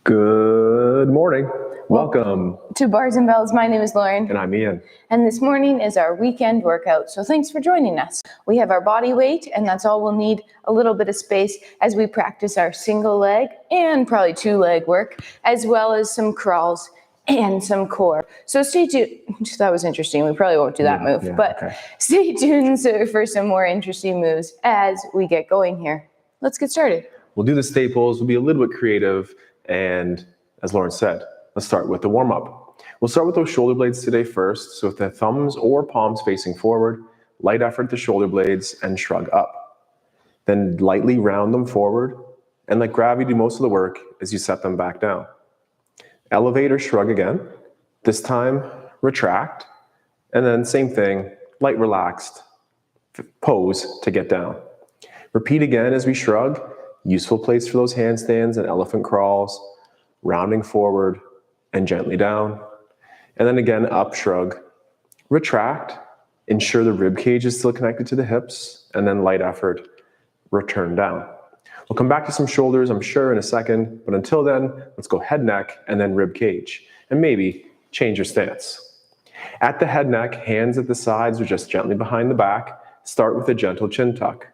Good morning. Welcome to Bars and Bells. My name is Lauren. And I'm Ian. And this morning is our weekend workout. So thanks for joining us. We have our body weight, and that's all we'll need, a little bit of space as we practice our single leg and probably two leg work, as well as some crawls and some core. So stay tuned. That was interesting. We probably won't do that move, but stay tuned for some more interesting moves as we get going here. Let's get started. We'll do the staples. We'll be a little bit creative. And as Lauren said, let's start with the warm-up. We'll start with those shoulder blades today first. So with the thumbs or palms facing forward, light effort at the shoulder blades and shrug up. Then lightly round them forward and let gravity do most of the work as you set them back down. Elevate or shrug again. This time, retract. And then same thing, light relaxed pose to get down. Repeat again as we shrug. Useful place for those handstands and elephant crawls, rounding forward and gently down. And then again, up, shrug, retract, ensure the rib cage is still connected to the hips, and then light effort, return down. We'll come back to some shoulders, I'm sure, in a second, but until then, let's go head, neck, and then rib cage, and maybe change your stance. At the head, neck, hands at the sides or just gently behind the back, start with a gentle chin tuck.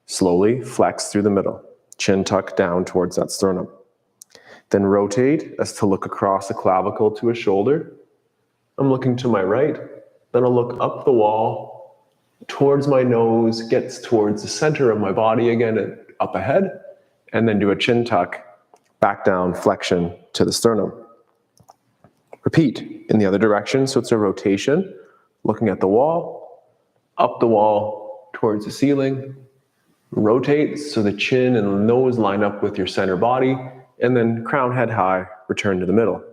Slowly flex through the middle. Chin tuck down towards that sternum. Then rotate as to look across the clavicle to a shoulder. I'm looking to my right. Then I'll look up the wall towards my nose, gets towards the center of my body again and up ahead. And then do a chin tuck, back down, flexion to the sternum. Repeat in the other direction. So it's a rotation, looking at the wall, up the wall towards the ceiling. Rotate so the chin and the nose line up with your center body, and then crown head high, return to the middle.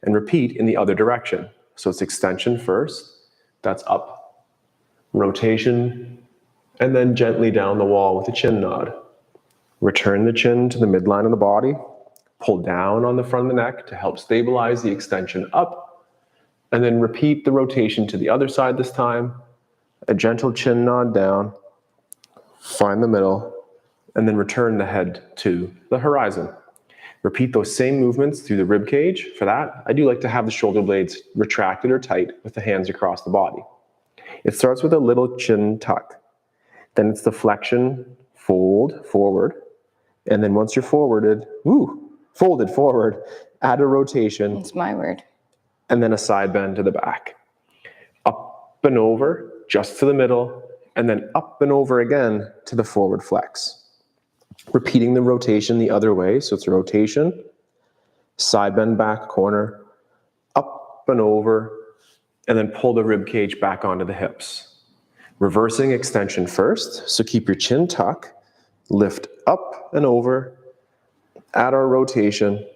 And repeat in the other direction. So it's extension first, that's up, rotation, and then gently down the wall with a chin nod. Return the chin to the midline of the body, pull down on the front of the neck to help stabilize the extension up, and then repeat the rotation to the other side this time, a gentle chin nod down, find the middle, and then return the head to the horizon. Repeat those same movements through the rib cage. For that, I do like to have the shoulder blades retracted or tight with the hands across the body. It starts with a little chin tuck. Then it's the flexion, fold forward. And then once you're folded forward, add a rotation. It's my word. And then a side bend to the back. Up and over, just to the middle, and then up and over again to the forward flex. Repeating the rotation the other way, so it's a rotation, side bend back corner, up and over, and then pull the rib cage back onto the hips. Reversing extension first, so keep your chin tuck, lift up and over, add our rotation,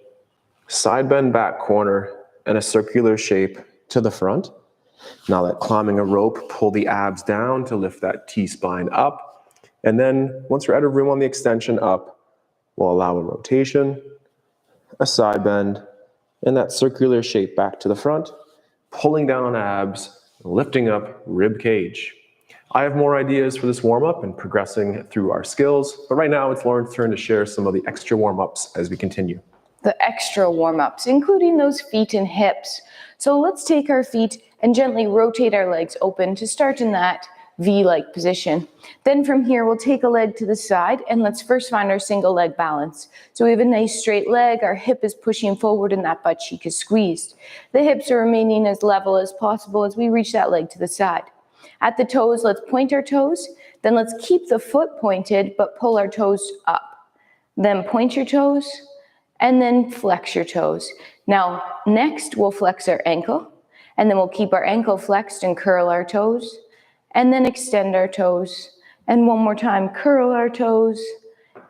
side bend back corner, and a circular shape to the front. Now that climbing a rope, pull the abs down to lift that T-spine up. And then once we're out of room on the extension up, we'll allow a rotation, a side bend, and that circular shape back to the front, pulling down on abs, lifting up rib cage. I have more ideas for this warm-up and progressing through our skills, but right now it's Lauren's turn to share some of the extra warm-ups as we continue. The extra warm-ups, including those feet and hips. So let's take our feet and gently rotate our legs open to start in that V-like position. Then from here, we'll take a leg to the side and let's first find our single leg balance. So we have a nice straight leg, our hip is pushing forward and that butt cheek is squeezed. The hips are remaining as level as possible as we reach that leg to the side. At the toes, let's point our toes, then let's keep the foot pointed but pull our toes up. Then point your toes and then flex your toes. Now, next we'll flex our ankle. And then we'll keep our ankle flexed and curl our toes, and then extend our toes. And one more time, curl our toes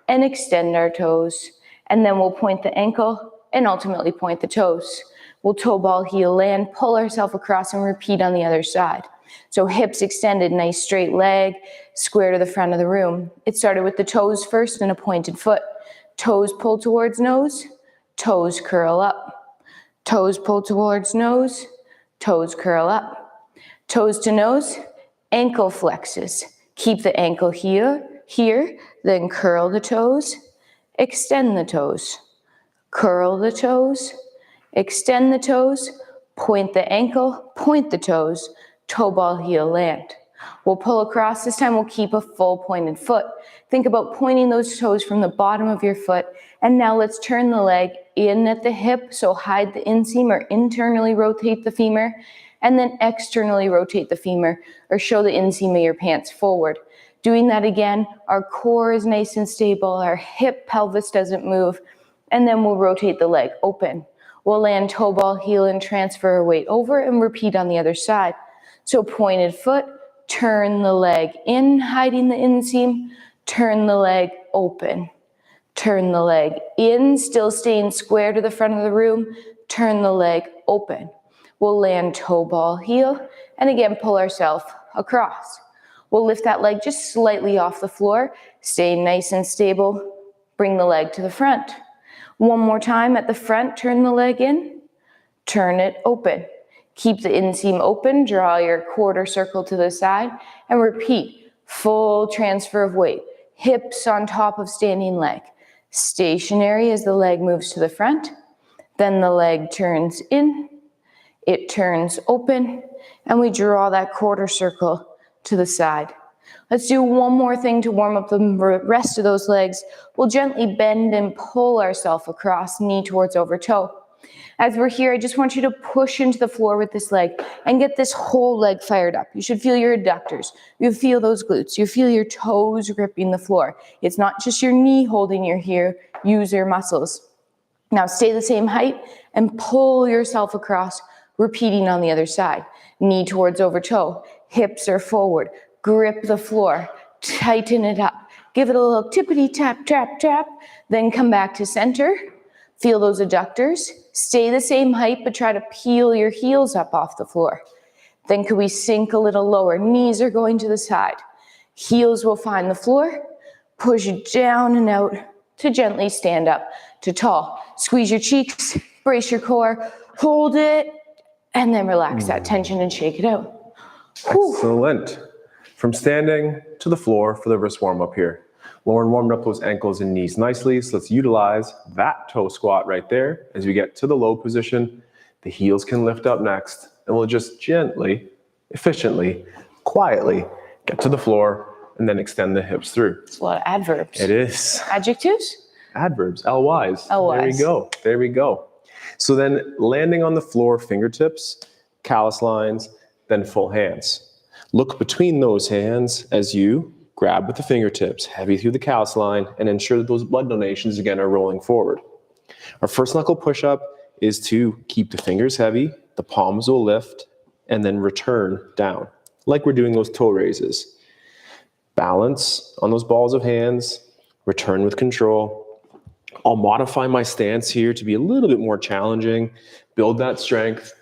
and extend our toes. And then we'll point the ankle and ultimately point the toes. We'll toe ball, heel land, pull ourselves across and repeat on the other side. So hips extended, nice straight leg, square to the front of the room. It started with the toes first and a pointed foot. Toes pull towards nose, toes curl up. Toes pull towards nose, toes curl up. Toes to nose, ankle flexes. Keep the ankle here, then curl the toes, extend the toes. curl the toes, extend the toes, point the ankle, point the toes, toe ball, heel, land. We'll pull across. This time we'll keep a full pointed foot. Think about pointing those toes from the bottom of your foot. And now let's turn the leg in at the hip, so hide the inseam or internally rotate the femur, and then externally rotate the femur or show the inseam of your pants forward. Doing that again, our core is nice and stable, our hip pelvis doesn't move, and then we'll rotate the leg open. We'll land toe ball, heel, and transfer our weight over and repeat on the other side. So pointed foot, turn the leg in, hiding the inseam, turn the leg open. Turn the leg in, still staying square to the front of the room, turn the leg open. We'll land toe ball, heel, and again pull ourselves across. We'll lift that leg just slightly off the floor, stay nice and stable, bring the leg to the front. One more time at the front, turn the leg in, turn it open. Keep the inseam open, draw your quarter circle to the side, and repeat. Full transfer of weight, hips on top of standing leg. Stationary as the leg moves to the front, then the leg turns in, it turns open, and we draw that quarter circle to the side. Let's do one more thing to warm up the rest of those legs. We'll gently bend and pull ourselves across, knee towards over toe. As we're here, I just want you to push into the floor with this leg and get this whole leg fired up. You should feel your adductors. You feel those glutes. You feel your toes gripping the floor. It's not just your knee holding you here. Use your muscles. Now stay the same height and pull yourself across, repeating on the other side. Knee towards over toe. Hips are forward. Grip the floor. Tighten it up. Give it a little tippity tap, tap, tap. Then come back to center. Feel those adductors. Stay the same height, but try to peel your heels up off the floor. Then could we sink a little lower? Knees are going to the side. Heels will find the floor. Push it down and out to gently stand up to tall. Squeeze your cheeks, brace your core, hold it, and then relax that tension and shake it out. Excellent. From standing to the floor for the wrist warm up here. Lauren warmed up those ankles and knees nicely, so let's utilize that toe squat right there. As we get to the low position, the heels can lift up next, and we'll just gently, efficiently, quietly get to the floor and then extend the hips through. It's a lot of adverbs. It is. Adjectives? Adverbs, LYs. LYs. There we go. There we go. So then landing on the floor, fingertips, callus lines, then full hands. Look between those hands as you grab with the fingertips, heavy through the callus line, and ensure that those blood donations again are rolling forward. Our first knuckle push-up is to keep the fingers heavy, the palms will lift, and then return down, like we're doing those toe raises. Balance on those balls of hands, return with control. I'll modify my stance here to be a little bit more challenging, build that strength,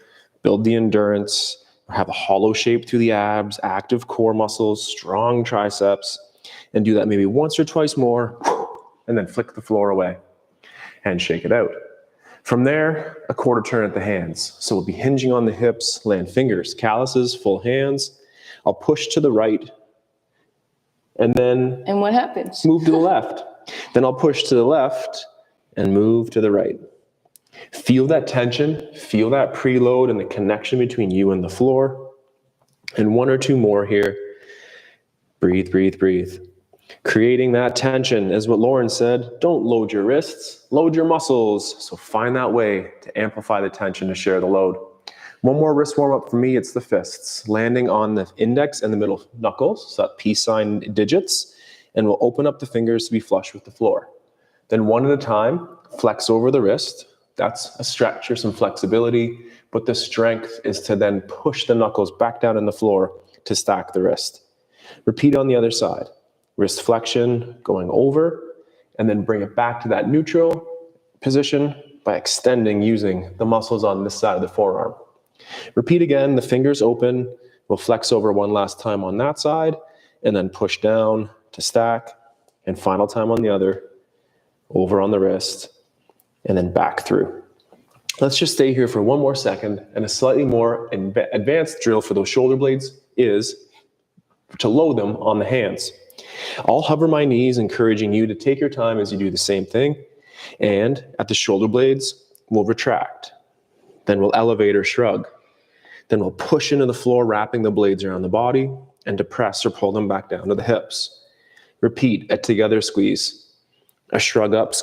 build the endurance, have a hollow shape through the abs, active core muscles, strong triceps, and do that maybe once or twice more, and then flick the floor away and shake it out. From there, a quarter turn at the hands. So we'll be hinging on the hips, land fingers, calluses, full hands. I'll push to the right, and then And what happens? move to the left. Then I'll push to the left and move to the right. Feel that tension, feel that preload and the connection between you and the floor. And one or two more here. Breathe, breathe, breathe. Creating that tension is what Lauren said. Don't load your wrists, load your muscles. So find that way to amplify the tension to share the load. One more wrist warm up for me, it's the fists. Landing on the index and the middle knuckles, so that peace sign digits, and we'll open up the fingers to be flush with the floor. Then one at a time, flex over the wrist. That's a stretch or some flexibility, but the strength is to then push the knuckles back down on the floor to stack the wrist. Repeat on the other side. Wrist flexion going over, and then bring it back to that neutral position by extending using the muscles on this side of the forearm. Repeat again, the fingers open. We'll flex over one last time on that side, and then push down to stack, and final time on the other, over on the wrist, and then back through. Let's just stay here for one more second, and a slightly more advanced drill for those shoulder blades is to load them on the hands. I'll hover my knees, encouraging you to take your time as you do the same thing. And at the shoulder blades, we'll retract. Then we'll elevate or shrug. Then we'll push into the floor, wrapping the blades around the body, and depress or pull them back down to the hips. Repeat a together squeeze, a shrug up,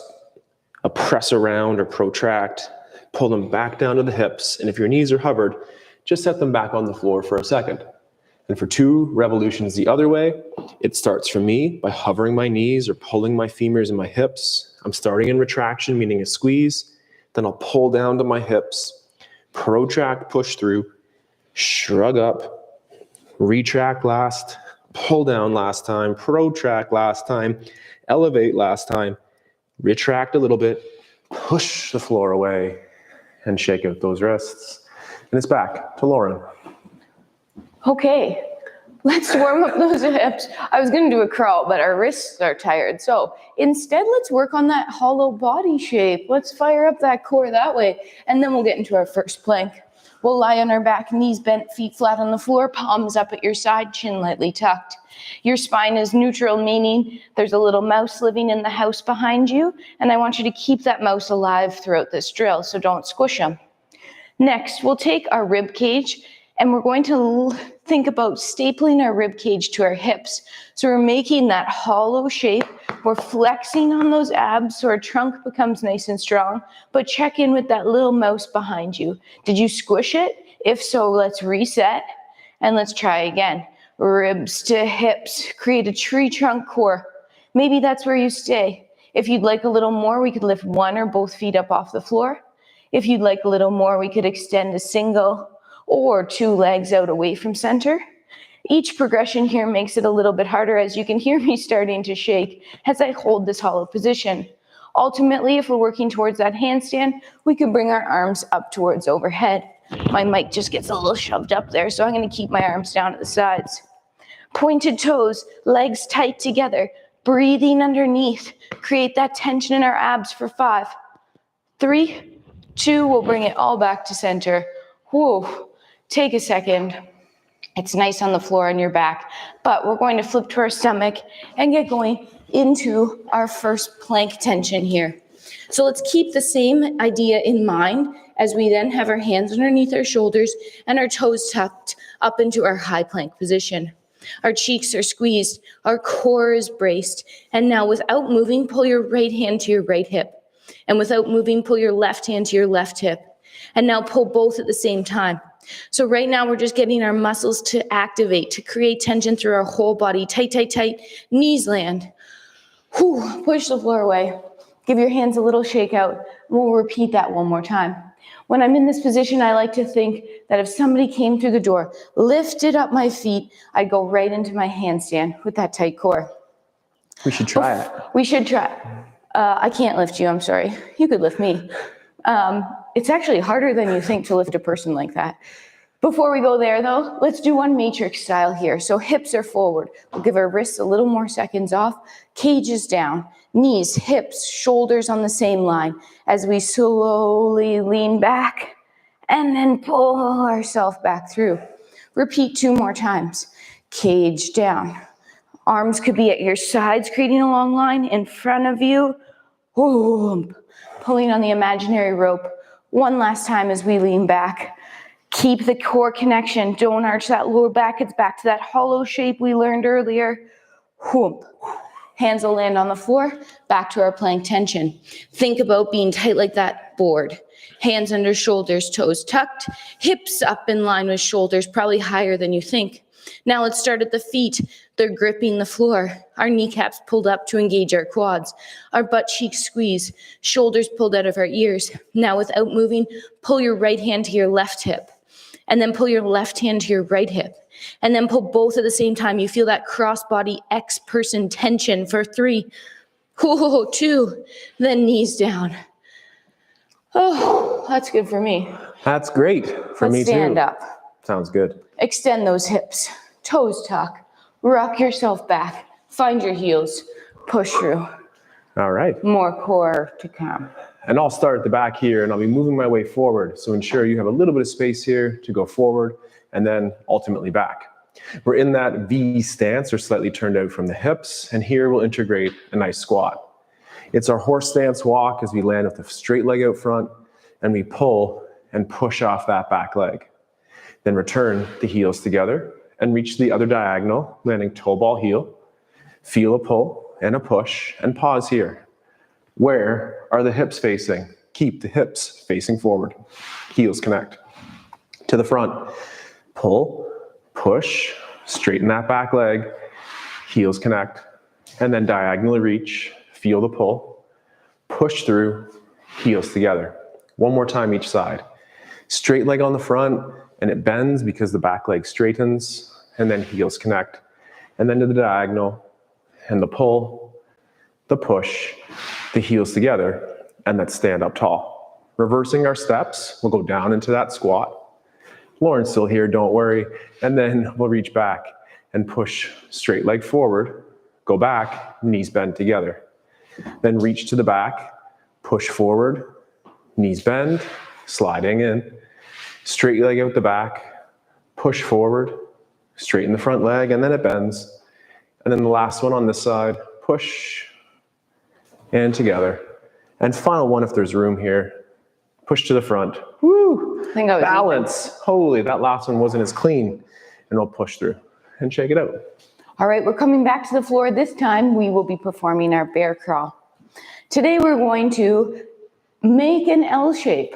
a press around or protract, pull them back down to the hips, and if your knees are hovered, just set them back on the floor for a second. And for 2 revolutions the other way, it starts for me by hovering my knees or pulling my femurs and my hips. I'm starting in retraction, meaning a squeeze. Then I'll pull down to my hips, protract, push through, shrug up, retract last, pull down last time, protract last time, elevate last time, retract a little bit, push the floor away, and shake out those wrists. And it's back to Lauren. Okay, let's warm up those hips. I was going to do a crawl, but our wrists are tired. So instead, let's work on that hollow body shape. Let's fire up that core that way, and then we'll get into our first plank. We'll lie on our back, knees bent, feet flat on the floor, palms up at your side, chin lightly tucked. Your spine is neutral, meaning there's a little mouse living in the house behind you, and I want you to keep that mouse alive throughout this drill, so don't squish them. Next, we'll take our rib cage, and we're going to think about stapling our rib cage to our hips. So we're making that hollow shape. We're flexing on those abs so our trunk becomes nice and strong, but check in with that little mouse behind you. Did you squish it? If so, let's reset and let's try again. Ribs to hips, create a tree trunk core. Maybe that's where you stay. If you'd like a little more, we could lift 1 or both feet up off the floor. If you'd like a little more, we could extend a single or 2 legs out away from center. Each progression here makes it a little bit harder, as you can hear me starting to shake as I hold this hollow position. Ultimately, if we're working towards that handstand, we can bring our arms up towards overhead. My mic just gets a little shoved up there, so I'm going to keep my arms down at the sides. Pointed toes, legs tight together, breathing underneath. Create that tension in our abs for 5, 3, 2, we'll bring it all back to center. Whoa. Take a second. It's nice on the floor on your back, but we're going to flip to our stomach and get going into our first plank tension here. So let's keep the same idea in mind as we then have our hands underneath our shoulders and our toes tucked up into our high plank position. Our cheeks are squeezed, our core is braced, and now without moving, pull your right hand to your right hip. And without moving, pull your left hand to your left hip. And now pull both at the same time. So right now we're just getting our muscles to activate, to create tension through our whole body. Tight, tight, tight. Knees land. Whew, push the floor away. Give your hands a little shake out. We'll repeat that one more time. When I'm in this position, I like to think that if somebody came through the door, lifted up my feet, I'd go right into my handstand with that tight core. We should try it. We should try. I can't lift you, I'm sorry. You could lift me. It's actually harder than you think to lift a person like that. Before we go there though, let's do one matrix style here. So hips are forward. We'll give our wrists a little more seconds off. Cage is down. Knees, hips, shoulders on the same line as we slowly lean back and then pull ourselves back through. Repeat 2 more times. Cage down. Arms could be at your sides, creating a long line in front of you. Pulling on the imaginary rope. One last time as we lean back. Keep the core connection. Don't arch that lower back. It's back to that hollow shape we learned earlier. Hands will land on the floor. Back to our plank tension. Think about being tight like that board. Hands under shoulders, toes tucked. Hips up in line with shoulders, probably higher than you think. Now let's start at the feet. They're gripping the floor. Our kneecaps pulled up to engage our quads. Our butt cheeks squeeze. Shoulders pulled out of our ears. Now without moving, pull your right hand to your left hip. And then pull your left hand to your right hip. And then pull both at the same time. You feel that cross-body X-person tension for 3, 2, then knees down. Oh, that's good for me. That's great for me too. Stand up. Sounds good. Extend those hips. Toes tuck. Rock yourself back. Find your heels. Push through. All right. More core to come. And I'll start at the back here and I'll be moving my way forward. So ensure you have a little bit of space here to go forward and then ultimately back. We're in that V stance or slightly turned out from the hips. And here we'll integrate a nice squat. It's our horse stance walk as we land with a straight leg out front and we pull and push off that back leg. Then return the heels together and reach the other diagonal, landing toe ball heel. Feel a pull and a push and pause here. Where are the hips facing? Keep the hips facing forward. Heels connect. To the front. Pull, push, straighten that back leg. Heels connect. And then diagonally reach. Feel the pull. Push through. Heels together. One more time each side. Straight leg on the front and it bends because the back leg straightens. And then heels connect. And then to the diagonal. And the pull, the push, the heels together, and then stand up tall. Reversing our steps, we'll go down into that squat. Lauren's still here, don't worry. And then we'll reach back and push straight leg forward, go back, knees bend together. Then reach to the back, push forward, knees bend, sliding in. Straight leg out the back, push forward, straighten the front leg, and then it bends. And then the last one on this side, push and together. And final one, if there's room here, push to the front. Woo! I think I was balance. Holy, that last one wasn't as clean. And we'll push through and shake it out. All right, we're coming back to the floor. This time we will be performing our bear crawl. Today we're going to make an L shape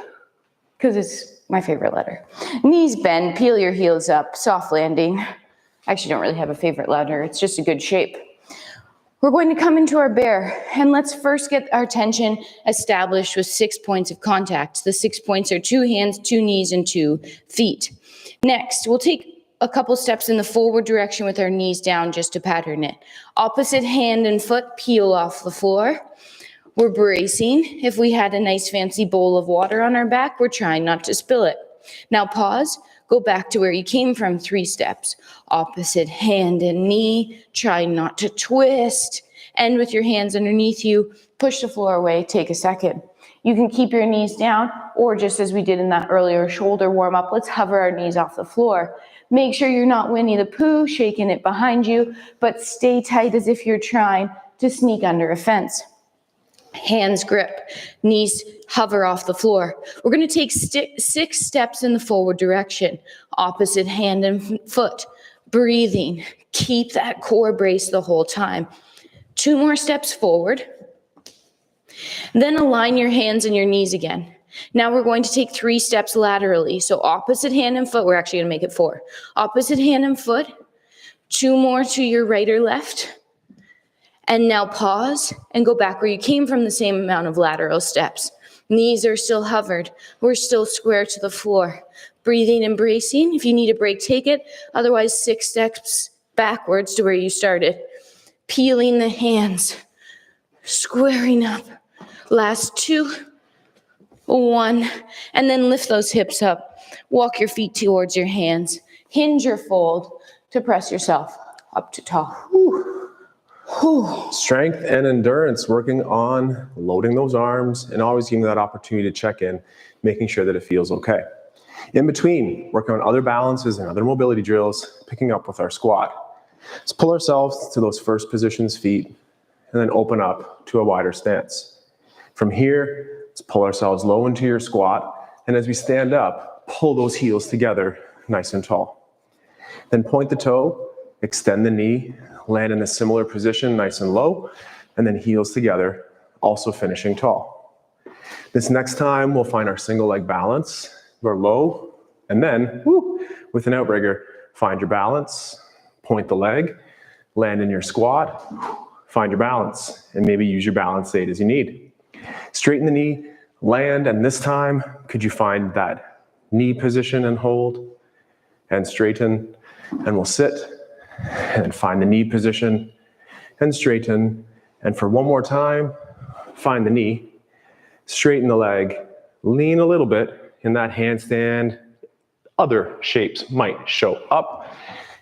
because it's my favorite letter. Knees bend, peel your heels up, soft landing. I actually don't really have a favorite letter. It's just a good shape. We're going to come into our bear, and let's first get our tension established with 6 points of contact. The 6 points are 2 hands, 2 knees, and 2 feet. Next, we'll take a couple steps in the forward direction with our knees down just to pattern it. Opposite hand and foot peel off the floor. We're bracing. If we had a nice fancy bowl of water on our back, we're trying not to spill it. Now pause. Go back to where you came from, 3 steps. Opposite hand and knee. Try not to twist. End with your hands underneath you. Push the floor away. Take a second. You can keep your knees down, or just as we did in that earlier shoulder warm-up, let's hover our knees off the floor. Make sure you're not Winnie the Pooh, shaking it behind you, but stay tight as if you're trying to sneak under a fence. Hands grip, knees hover off the floor. We're going to take 6 steps in the forward direction. Opposite hand and foot. Breathing. Keep that core brace the whole time. 2 more steps forward. Then align your hands and your knees again. Now we're going to take 3 steps laterally. So opposite hand and foot. We're actually going to make it 4. Opposite hand and foot. 2 more to your right or left. And now pause and go back where you came from, the same amount of lateral steps. Knees are still hovered. We're still square to the floor. Breathing and bracing. If you need a break, take it. Otherwise, 6 steps backwards to where you started. Peeling the hands. Squaring up. Last 2. 1. And then lift those hips up. Walk your feet towards your hands. Hinge or fold to press yourself up to tall. Whew. Strength and endurance, working on loading those arms and always giving that opportunity to check in, making sure that it feels okay. In between, working on other balances and other mobility drills, picking up with our squat. Let's pull ourselves to those first positions, feet, and then open up to a wider stance. From here, let's pull ourselves low into your squat, and as we stand up, pull those heels together nice and tall. Then point the toe, extend the knee, land in a similar position, nice and low, and then heels together, also finishing tall. This next time, we'll find our single leg balance. We're low, and then, with an outrigger, find your balance, point the leg, land in your squat, find your balance, and maybe use your balance aid as you need. Straighten the knee, land, and this time, could you find that knee position and hold, and straighten, and we'll sit, and find the knee position and straighten. And for one more time, find the knee, straighten the leg, lean a little bit in that handstand. Other shapes might show up.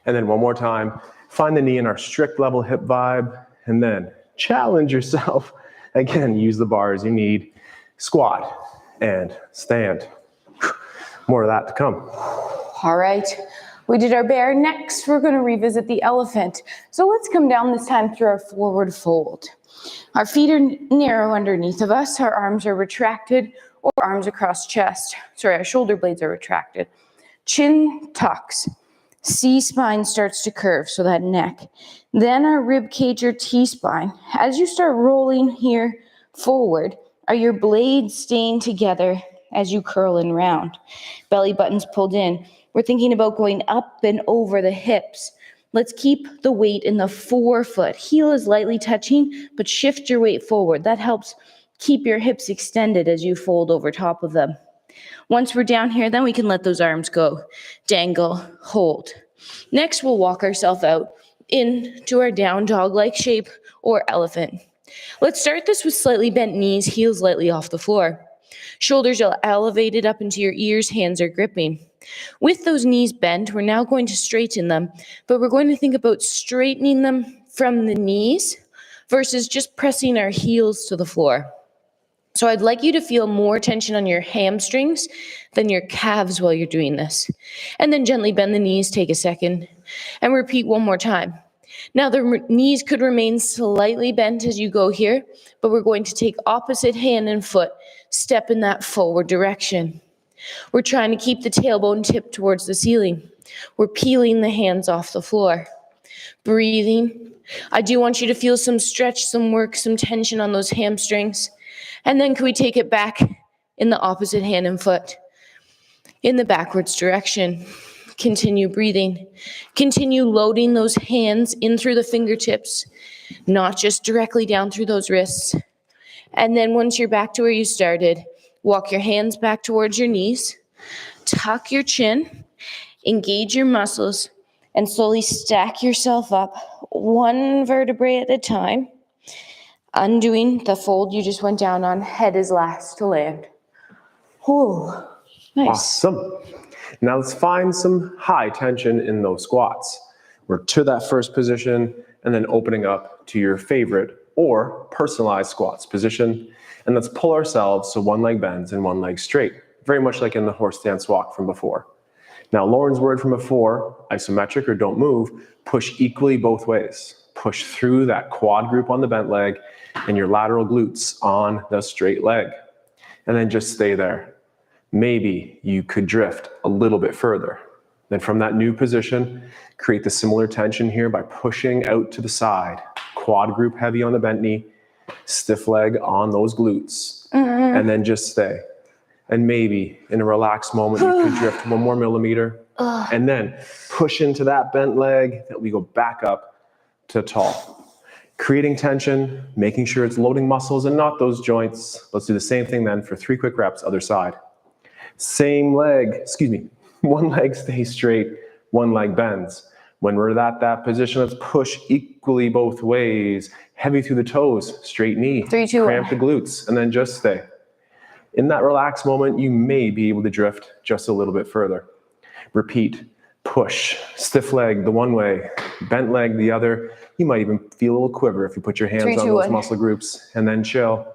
And then one more time, find the knee in our strict level hip vibe. And then challenge yourself. Again, use the bar as you need. Squat and stand. More of that to come. All right. We did our bear. Next, we're going to revisit the elephant. So let's come down this time through our forward fold. Our feet are narrow underneath of us. Our arms are retracted or arms across chest. Sorry, our shoulder blades are retracted. Chin tucks. C-spine starts to curve, so that neck. Then our rib cage or T-spine. As you start rolling here forward, are your blades staying together as you curl and round? Belly button's pulled in. We're thinking about going up and over the hips. Let's keep the weight in the forefoot. Heel is lightly touching, but shift your weight forward. That helps keep your hips extended as you fold over top of them. Once we're down here, then we can let those arms go. Dangle, hold. Next, we'll walk ourselves out into our down dog-like shape or elephant. Let's start this with slightly bent knees, heels lightly off the floor. Shoulders are elevated up into your ears, hands are gripping. With those knees bent, we're now going to straighten them, but we're going to think about straightening them from the knees versus just pressing our heels to the floor. So I'd like you to feel more tension on your hamstrings than your calves while you're doing this. And then gently bend the knees, take a second, and repeat one more time. Now the knees could remain slightly bent as you go here, but we're going to take opposite hand and foot, step in that forward direction. We're trying to keep the tailbone tipped towards the ceiling. We're peeling the hands off the floor. Breathing. I do want you to feel some stretch, some work, some tension on those hamstrings. And then can we take it back in the opposite hand and foot in the backwards direction. Continue breathing. Continue loading those hands in through the fingertips, not just directly down through those wrists. And then once you're back to where you started, walk your hands back towards your knees, tuck your chin, engage your muscles, and slowly stack yourself up one vertebrae at a time, undoing the fold you just went down on. Head is last to land. Oh, nice. Awesome. Now let's find some high tension in those squats. We're to that first position and then opening up to your favorite or personalized squats position. And let's pull ourselves so one leg bends and one leg straight, very much like in the horse stance walk from before. Now Lauren's word from before, isometric or don't move, push equally both ways. Push through that quad group on the bent leg and your lateral glutes on the straight leg. And then just stay there. Maybe you could drift a little bit further. Then from that new position, create the similar tension here by pushing out to the side. Quad group heavy on the bent knee, stiff leg on those glutes, and then just stay. And maybe in a relaxed moment, you could drift 1 more millimeter, and then push into that bent leg that we go back up to tall. Creating tension, making sure it's loading muscles and not those joints. Let's do the same thing then for 3 quick reps, other side. Same leg, one leg stays straight, one leg bends. When we're at that position, let's push equally both ways. Heavy through the toes, straight knee. 3, 2, 1. Cramp the glutes, and then just stay. In that relaxed moment, you may be able to drift just a little bit further. Repeat, push, stiff leg the one way, bent leg the other. You might even feel a little quiver if you put your hands 3, 2, on those 1. muscle groups, and then chill.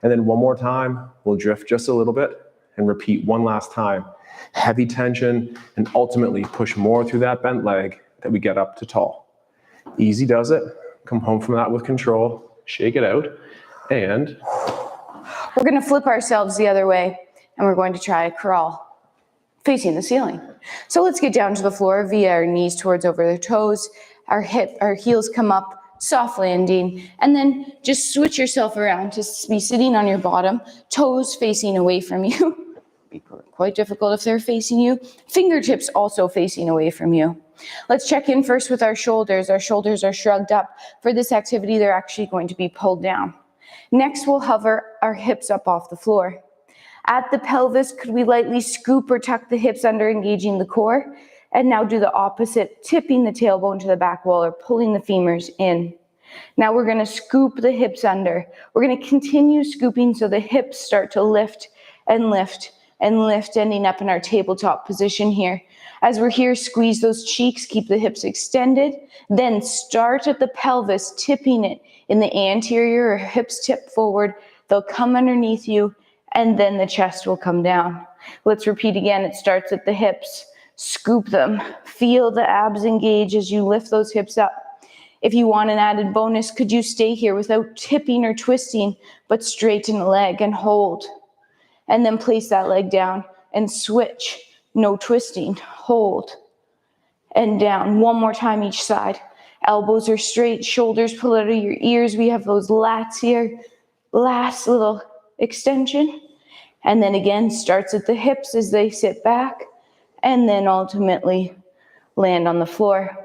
And then one more time, we'll drift just a little bit and repeat one last time. Heavy tension, and ultimately push more through that bent leg that we get up to tall. Easy does it. Come home from that with control, shake it out, and we're going to flip ourselves the other way, and we're going to try a crawl facing the ceiling. So let's get down to the floor via our knees towards over the toes, our heels come up, soft landing, and then just switch yourself around to be sitting on your bottom, toes facing away from you. Be quite difficult if they're facing you. Fingertips also facing away from you. Let's check in first with our shoulders. Our shoulders are shrugged up. For this activity, they're actually going to be pulled down. Next, we'll hover our hips up off the floor. At the pelvis, could we lightly scoop or tuck the hips under, engaging the core? And now do the opposite, tipping the tailbone to the back wall or pulling the femurs in. Now we're going to scoop the hips under. We're going to continue scooping so the hips start to lift and lift and lift, ending up in our tabletop position here. As we're here, squeeze those cheeks, keep the hips extended, then start at the pelvis, tipping it in the anterior or hips tip forward. They'll come underneath you, and then the chest will come down. Let's repeat again. It starts at the hips. Scoop them. Feel the abs engage as you lift those hips up. If you want an added bonus, could you stay here without tipping or twisting, but straighten the leg and hold? And then place that leg down and switch. No twisting. Hold. And down. One more time each side. Elbows are straight, shoulders pull out of your ears. We have those lats here. Last little extension. And then again, starts at the hips as they sit back. And then ultimately land on the floor.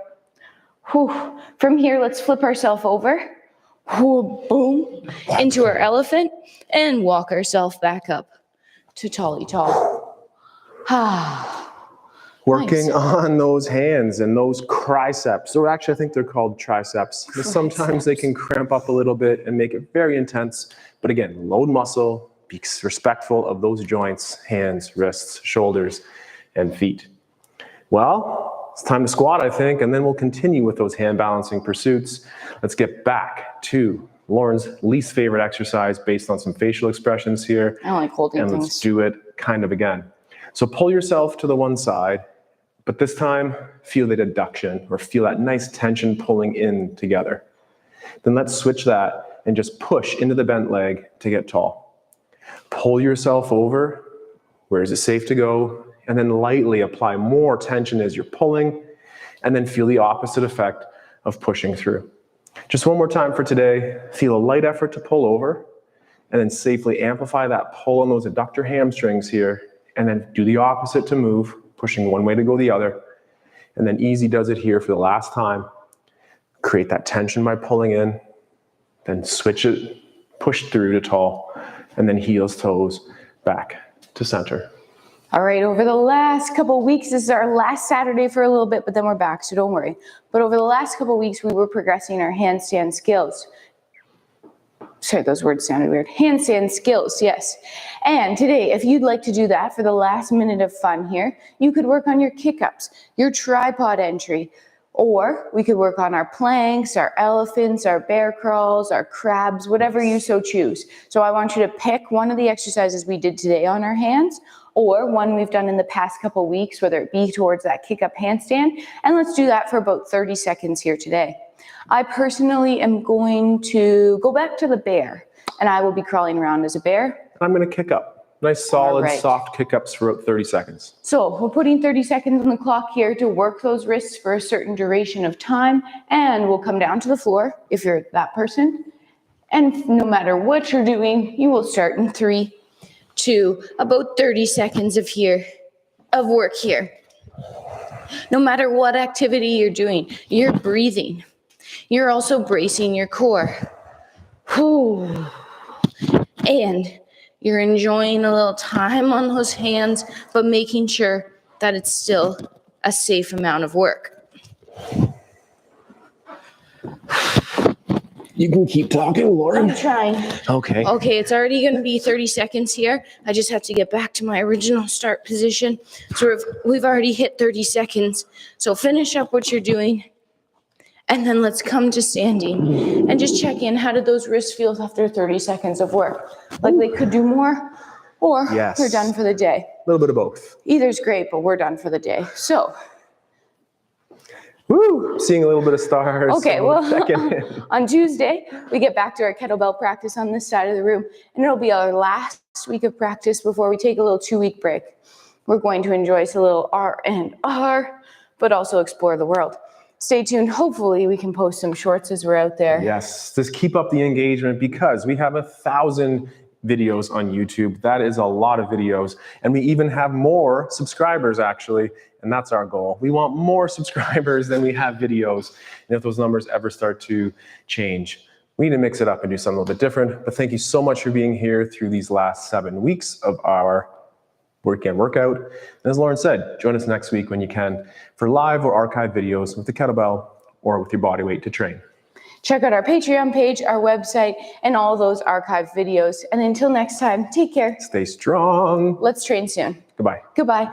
Whew. From here, let's flip ourselves over. Whew, boom. Into our elephant. And walk ourselves back up to tally tall. Working on those hands and those triceps, or actually I think they're called triceps. But sometimes they can cramp up a little bit and make it very intense. But again, load muscle, be respectful of those joints, hands, wrists, shoulders, and feet. Well, it's time to squat, I think, and then we'll continue with those hand balancing pursuits. Let's get back to Lauren's least favorite exercise based on some facial expressions here. I don't like holding things. And let's do it kind of again. So pull yourself to the one side, but this time feel the adduction or feel that nice tension pulling in together. Then let's switch that and just push into the bent leg to get tall. Pull yourself over. Where is it safe to go? And then lightly apply more tension as you're pulling, and then feel the opposite effect of pushing through. Just one more time for today. Feel a light effort to pull over, and then safely amplify that pull on those adductor hamstrings here, and then do the opposite to move, pushing one way to go the other. And then easy does it here for the last time. Create that tension by pulling in, then switch it, push through to tall, and then heels, toes, back to center. All right, over the last couple of weeks, this is our last Saturday for a little bit, but then we're back, so don't worry. But over the last couple of weeks, we were progressing our handstand skills. Sorry, those words sounded weird. Handstand skills, yes. And today, if you'd like to do that for the last minute of fun here, you could work on your kick-ups, your tripod entry, or we could work on our planks, our elephants, our bear crawls, our crabs, whatever you so choose. So I want you to pick one of the exercises we did today on our hands, or one we've done in the past couple weeks, whether it be towards that kick-up handstand, and let's do that for about 30 seconds here today. I personally am going to go back to the bear, and I will be crawling around as a bear. I'm going to kick up. Nice, solid, soft kick-ups for about 30 seconds. So we're putting 30 seconds on the clock here to work those wrists for a certain duration of time, and we'll come down to the floor if you're that person. And no matter what you're doing, you will start in 3, 2, about 30 seconds of work here. No matter what activity you're doing, you're breathing. You're also bracing your core. Whew. And you're enjoying a little time on those hands, but making sure that it's still a safe amount of work. You can keep talking, Lauren. I'm trying. Okay. Okay, it's already going to be 30 seconds here. I just have to get back to my original start position. So we've already hit 30 seconds. So finish up what you're doing. And then let's come to standing and just check in. How did those wrists feel after 30 seconds of work? Like they could do more, or they're done for the day. A little bit of both. Either's great, but we're done for the day. So. Woo! Seeing a little bit of stars. Okay, well, on Tuesday, we get back to our kettlebell practice on this side of the room, and it'll be our last week of practice before we take a little 2-week break. We're going to enjoy a little R&R, but also explore the world. Stay tuned. Hopefully, we can post some shorts as we're out there. Yes, just keep up the engagement because we have 1,000 videos on YouTube. That is a lot of videos. And we even have more subscribers, actually. And that's our goal. We want more subscribers than we have videos. And if those numbers ever start to change, we need to mix it up and do something a little bit different. But thank you so much for being here through these last 7 weeks of our weekend workout. And as Lauren said, join us next week when you can for live or archive videos with the kettlebell or with your body weight to train. Check out our Patreon page, our website, and all those archived videos. And until next time, take care. Stay strong. Let's train soon. Goodbye. Goodbye.